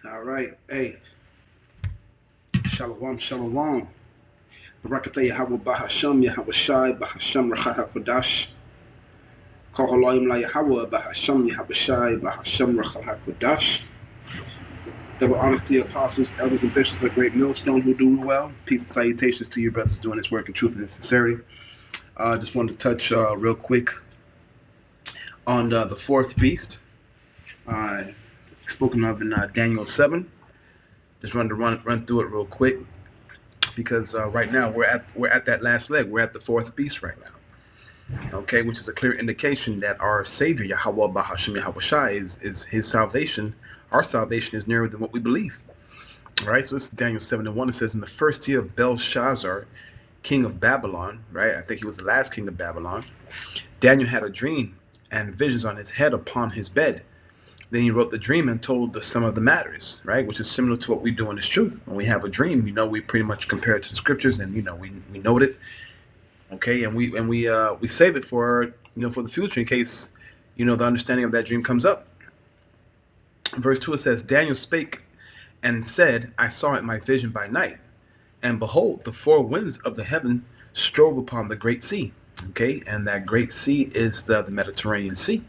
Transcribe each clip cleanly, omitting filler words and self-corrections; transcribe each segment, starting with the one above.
All right. Hey, shalom, shalom. Barakatah Yahweh Bahasham Yahweh Shai Bahasham Racha HaKodash. Koholayim La Yahweh Bahasham Yahweh Shai Bahasham Racha HaKodash. Double honors to the apostles, elders, and bishops of the great millstone who do well. Peace and salutations to you brothers doing this work in truth and in sincerity. Just wanted to touch real quick on the fourth beast, spoken of in Daniel 7. Just wanted to run through it real quick because right now we're at that last leg. We're at the fourth beast right now. Okay, which is a clear indication that our Savior Yahweh Bahasham Yahweh Shai is his salvation. Our salvation is nearer than what we believe. All right, so this is Daniel 7:1. It says, in the first year of Belshazzar, king of Babylon, right? I think he was the last king of Babylon. Daniel had a dream and visions on his head upon his bed. Then he wrote the dream and told the sum of the matters, right? Which is similar to what we do in this truth. When we have a dream, we pretty much compare it to the scriptures, and we note it, okay, and we save it for for the future in case the understanding of that dream comes up. Verse 2, it says, Daniel spake and said, I saw in my vision by night, and behold, the four winds of the heaven strove upon the great sea. Okay, and that great sea is the Mediterranean Sea.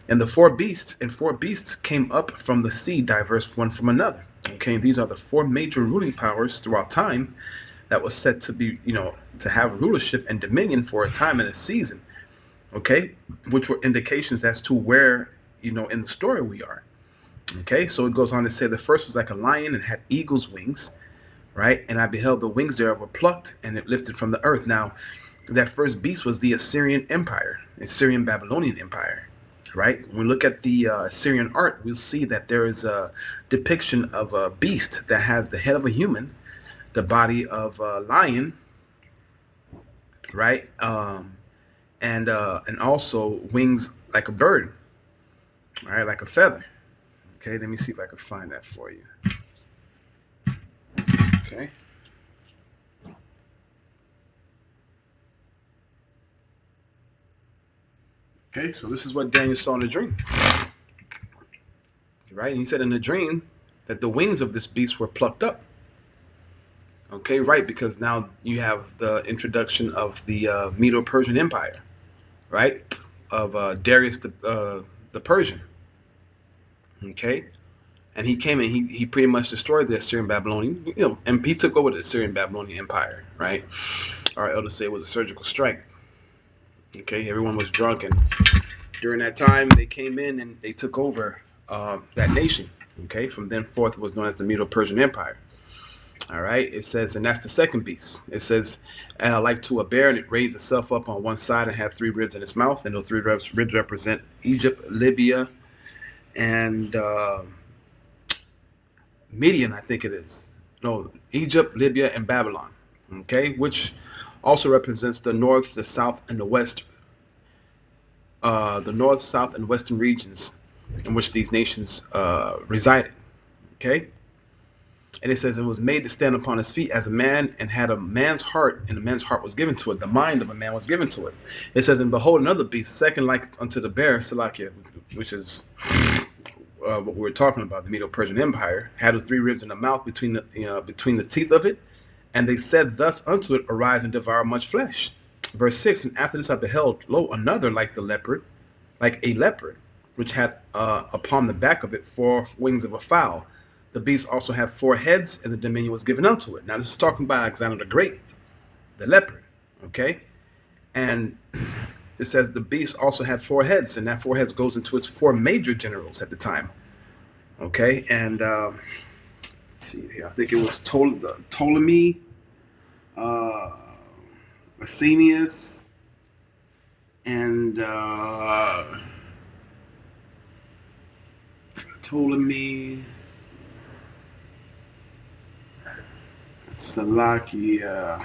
And the four beasts came up from the sea, diverse one from another. Okay, and these are the four major ruling powers throughout time that was set to be, to have rulership and dominion for a time and a season. Okay, which were indications as to where, in the story we are. Okay, so it goes on to say the first was like a lion and had eagle's wings, right? And I beheld the wings thereof were plucked, and it lifted from the earth. Now, that first beast was the Assyrian Empire, Assyrian Babylonian Empire, right? When we look at the Assyrian art, we'll see that there is a depiction of a beast that has the head of a human, the body of a lion, right? And also wings like a bird, right? Like a feather. Okay, let me see if I can find that for you. Okay. Okay, so this is what Daniel saw in a dream. Right? And he said in the dream that the wings of this beast were plucked up. Okay, right, because now you have the introduction of the Medo-Persian Empire, right? Of Darius the Persian. Okay, and he came and he pretty much destroyed the Assyrian Babylonian, and he took over the Assyrian Babylonian Empire, right? Our elders say it was a surgical strike. Okay, everyone was drunk, and during that time they came in and they took over that nation. Okay, from then forth it was known as the Medo-Persian Empire. All right, it says, and that's the second beast. It says, like to a bear, and it raised itself up on one side and had three ribs in its mouth, and those three ribs represent Egypt, Libya, and Midian, I think it is. No, Egypt, Libya, and Babylon. Okay, which also represents the north, the south, and the west. The north, south, and western regions in which these nations resided. Okay, and it says it was made to stand upon his feet as a man and had a man's heart, and a man's heart was given to it. The mind of a man was given to it. It says, and behold, another beast, second like unto the bear, Salakia, which is what we were talking about, the Medo-Persian Empire, had the three ribs in the mouth between the teeth of it, and they said thus unto it, arise and devour much flesh. Verse 6, and after this I beheld, lo, another like a leopard, which had upon the back of it four wings of a fowl. The beast also had four heads, and the dominion was given unto it. Now this is talking about Alexander the Great, the leopard, okay? And it says the beast also had four heads, and that four heads goes into its four major generals at the time, okay? And let's see here, I think it was Ptolemy, Asinius, and Ptolemy, Salakia.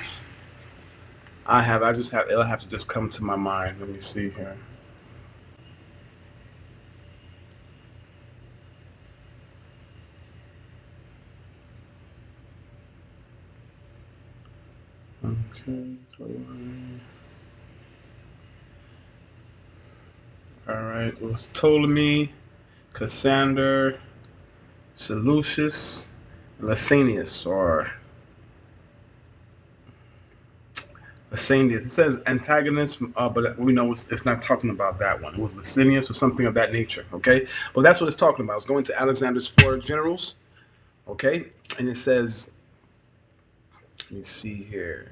It'll have to just come to my mind. Let me see here. Okay. All right. It was Ptolemy, Cassander, Seleucus Lysanias, or Lysanias. It says antagonist, but we know it's not talking about that one. It was Lysanias or something of that nature. Okay, well that's what it's talking about. It's going to Alexander's four generals. Okay, and it says, let me see here.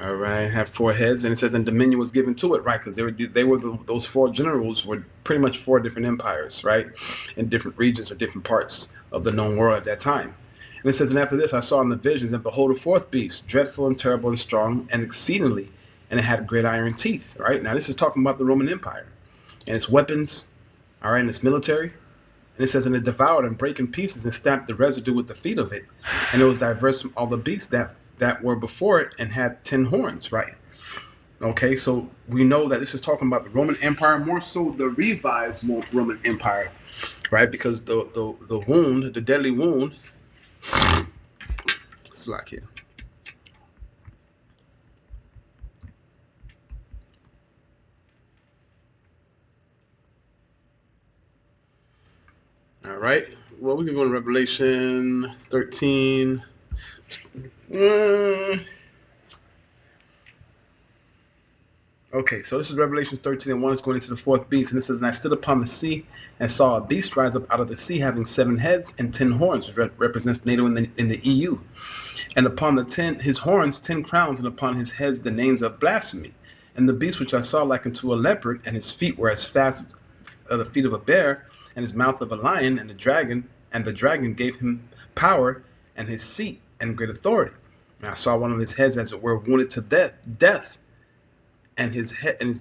All right, have four heads, and it says, and dominion was given to it, right? Because those four generals were pretty much four different empires, right, in different regions or different parts of the known world at that time. And it says, and after this I saw in the visions, and behold, a fourth beast, dreadful and terrible and strong, and exceedingly, and it had great iron teeth. Right now, this is talking about the Roman Empire and its weapons, all right, and its military. And it says, and it devoured and brake in pieces and stamped the residue with the feet of it, and it was diverse from all the beasts that were before it and had 10 horns, right? Okay, so we know that this is talking about the Roman Empire, more so the revised Roman Empire, right? Because the wound, the deadly wound, it's like here. All right, well, we can go to Revelation 13. Okay, so this is Revelation 13 and 1. It's going into the fourth beast. And it says, and I stood upon the sea and saw a beast rise up out of the sea, having 7 heads and 10 horns, which represents NATO in the EU. And upon his horns 10 crowns, and upon his heads the names of blasphemy. And the beast which I saw like unto a leopard, and his feet were as fast as the feet of a bear, and his mouth of a lion, and the dragon gave him power, and his seat, and great authority. And I saw one of his heads as it were wounded to death, and his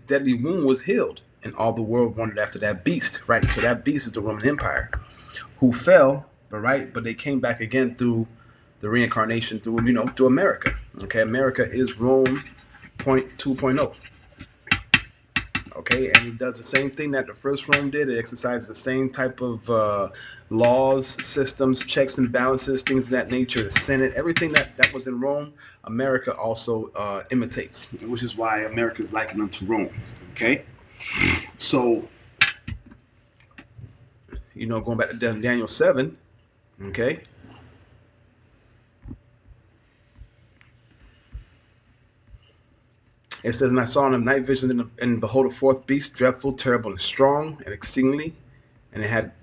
deadly wound was healed, and all the world wondered after that beast. Right, so that beast is the Roman Empire, who fell, but they came back again through the reincarnation, through America. Okay, America is Rome 2.0. Okay, and it does the same thing that the first Rome did. It exercises the same type of laws, systems, checks and balances, things of that nature. The Senate, everything that was in Rome, America also imitates, which is why America is likened unto Rome. Okay, so going back to Daniel 7. Okay. It says, and I saw in the night vision, and behold, a fourth beast, dreadful, terrible, and strong, and exceedingly, and it had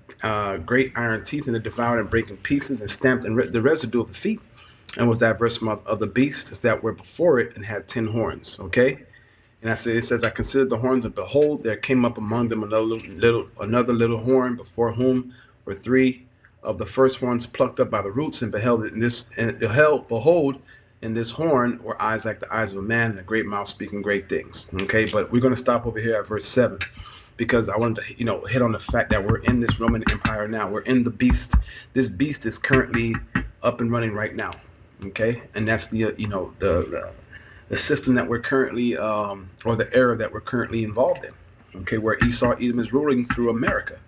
great iron teeth, and it devoured and brake in pieces, and stamped the residue of the feet, and was diverse from of the beasts that were before it, and had 10 horns. Okay, and it says, I considered the horns, and behold, there came up among them another little horn, before whom were 3 of the first horns plucked up by the roots, and behold, in this horn were eyes like the eyes of a man, and a great mouth speaking great things. Okay, but we're going to stop over here at verse 7, because I wanted to hit on the fact that we're in this Roman Empire now. We're in the beast. This beast is currently up and running right now. Okay, and that's the system that we're currently or the era that we're currently involved in. Okay, where Esau Edom is ruling through America.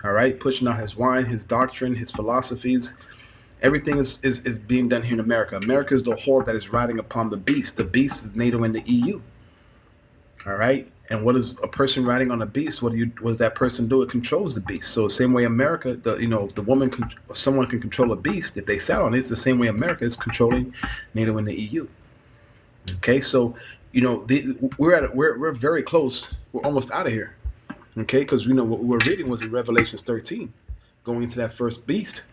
All right, pushing out his wine, his doctrine, his philosophies. Everything is being done here in America. America is the whore that is riding upon the beast. The beast is NATO and the EU. All right. And what is a person riding on a beast? What does that person do? It controls the beast. So the same way America, someone can control a beast if they sat on it. It's the same way America is controlling NATO and the EU. Okay. So we're very close. We're almost out of here. Okay. Because what we were reading was in Revelation 13, going into that first beast.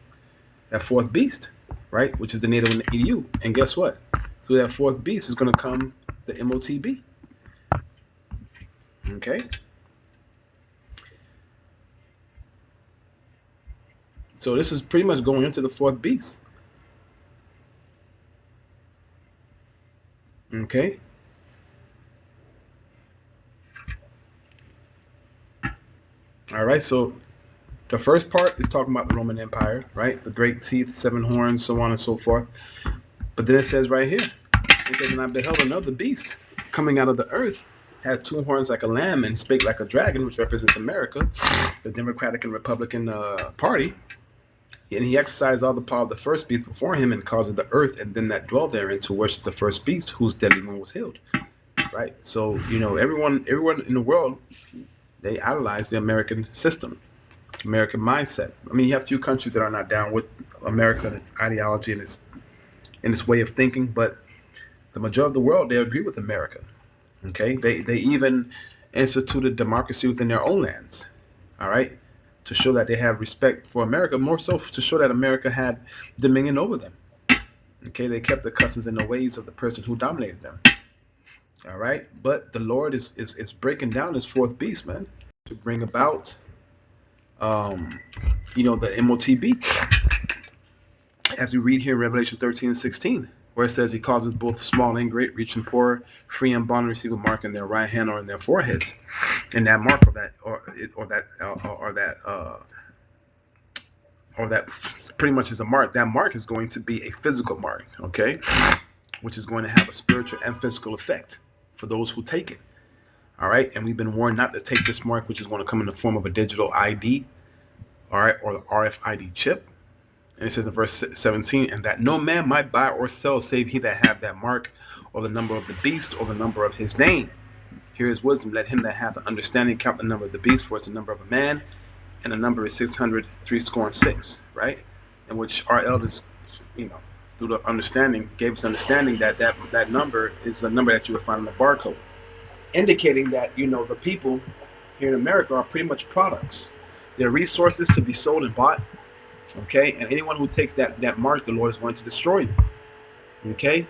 That fourth beast, right, which is the NATO and the EU. And guess what? Through that fourth beast is going to come the MOTB. Okay? So this is pretty much going into the fourth beast. Okay? All right, so the first part is talking about the Roman Empire, right? The great teeth, 7 horns, so on and so forth. But then it says right here, it says, and I beheld another beast coming out of the earth, had 2 horns like a lamb, and spake like a dragon, which represents America, the Democratic and Republican Party. And he exercised all the power of the first beast before him, and caused the earth and them that dwell therein to worship the first beast, whose deadly wound was healed. Right? So, everyone in the world, they idolize the American system. American mindset. I mean, you have few countries that are not down with America and its ideology and its way of thinking, but the majority of the world, they agree with America. Okay, they even instituted democracy within their own lands. All right, to show that they have respect for America, more so to show that America had dominion over them. Okay, they kept the customs and the ways of the person who dominated them. All right, but the Lord is breaking down this fourth beast, man, to bring about, the MOTB, as we read here in Revelation 13 and 16, where it says He causes both small and great, rich and poor, free and bond, receive a mark in their right hand or in their foreheads, and that mark or that pretty much is a mark. That mark is going to be a physical mark, okay, which is going to have a spiritual and physical effect for those who take it. All right, and we've been warned not to take this mark, which is going to come in the form of a digital ID, all right, or the RFID chip. And it says in verse 17, and that no man might buy or sell save he that have that mark, or the number of the beast, or the number of his name. Here is wisdom. Let him that hath an understanding count the number of the beast, for it's the number of a man, and the number is 666, right? In which our elders, through the understanding, gave us understanding that number is a number that you would find on the barcode, indicating that, the people here in America are pretty much products. They're resources to be sold and bought. Okay, and anyone who takes that mark, the Lord is going to destroy you. Okay,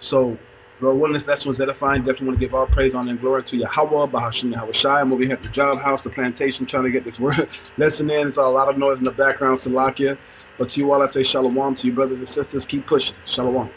so Lord willing, this lesson was edifying. Definitely want to give all praise, honor, and glory to Yahweh, Bahashim Yahushai. I'm over here at the job house, the plantation, trying to get this word lesson in. There's a lot of noise in the background, Salakia. But to you all, I say shalom. To you brothers and sisters, keep pushing. Shalom.